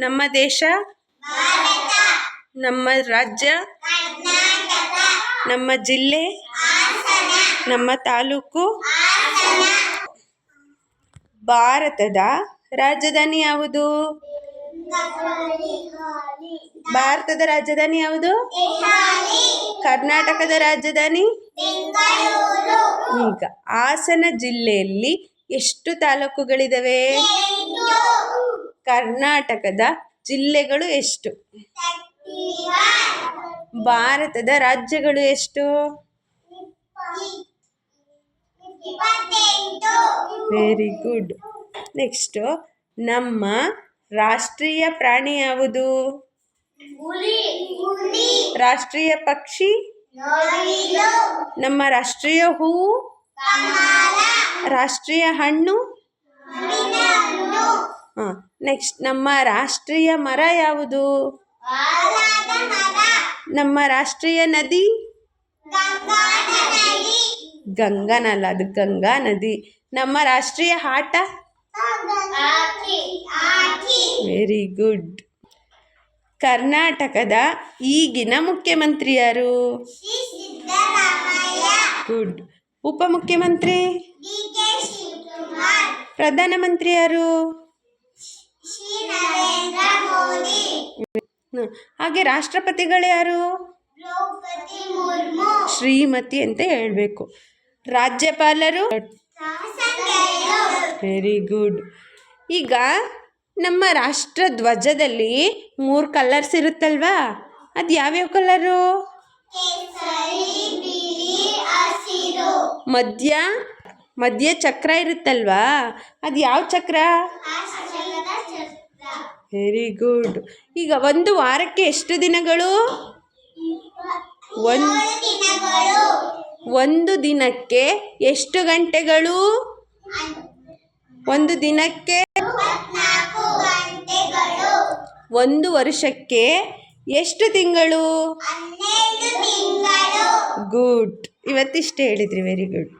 ನಮ್ಮ ದೇಶ, ನಮ್ಮ ರಾಜ್ಯ, ನಮ್ಮ ಜಿಲ್ಲೆ, ನಮ್ಮ ತಾಲೂಕು. ಭಾರತದ ರಾಜಧಾನಿ ಯಾವುದು? ಭಾರತದ ರಾಜಧಾನಿ ಯಾವುದು? ಕರ್ನಾಟಕದ ರಾಜಧಾನಿ? ಈಗ ಹಾಸನ ಜಿಲ್ಲೆಯಲ್ಲಿ ಎಷ್ಟು ತಾಲೂಕುಗಳಿದಾವೆ? ಕರ್ನಾಟಕದ ಜಿಲ್ಲೆಗಳು ಎಷ್ಟು? ಭಾರತದ ರಾಜ್ಯಗಳು ಎಷ್ಟು? Very good. ನೆಕ್ಸ್ಟ್, ನಮ್ಮ ರಾಷ್ಟ್ರೀಯ ಪ್ರಾಣಿ ಯಾವುದು? ರಾಷ್ಟ್ರೀಯ ಪಕ್ಷಿ? ನಮ್ಮ ರಾಷ್ಟ್ರೀಯ ಹೂವು? ರಾಷ್ಟ್ರೀಯ ಹಣ್ಣು? ನೆಕ್ಸ್ಟ್, ನಮ್ಮ ರಾಷ್ಟ್ರೀಯ ಮರ ಯಾವುದು? ನಮ್ಮ ರಾಷ್ಟ್ರೀಯ ನದಿ? ಗಂಗಾನಲ್ಲ, ಅದು ಗಂಗಾ ನದಿ. ನಮ್ಮ ರಾಷ್ಟ್ರೀಯ ಆಟ? Very good. ಕರ್ನಾಟಕದ ಈಗಿನ ಮುಖ್ಯಮಂತ್ರಿ ಯಾರು? ಗುಡ್. ಉಪಮುಖ್ಯಮಂತ್ರಿ? ಪ್ರಧಾನಮಂತ್ರಿ ಯಾರು? ಹಾಗೆ ರಾಷ್ಟ್ರಪತಿಗಳು ಯಾರು? ಶ್ರೀಮತಿ ಅಂತ ಹೇಳಬೇಕು. ರಾಜ್ಯಪಾಲರು? Very good. ಈಗ ನಮ್ಮ ರಾಷ್ಟ್ರ ಧ್ವಜದಲ್ಲಿ 3 ಕಲರ್ಸ್ ಇರುತ್ತಲ್ವಾ? ಅದು ಯಾವ್ಯಾವ ಕಲರು? ಮಧ್ಯ ಚಕ್ರ ಇರುತ್ತಲ್ವಾ? ಅದು ಯಾವ ಚಕ್ರ? Very good. ಈಗ ಒಂದು ವಾರಕ್ಕೆ ಎಷ್ಟು ದಿನಗಳು? ಒಂದು ದಿನಕ್ಕೆ ಎಷ್ಟು ಗಂಟೆಗಳು? ಒಂದು ದಿನಕ್ಕೆ? ಒಂದು ವರ್ಷಕ್ಕೆ ಎಷ್ಟು ತಿಂಗಳು? ಗುಡ್. ಇವತ್ತಿಷ್ಟು ಹೇಳಿದ್ರಿ. Very good.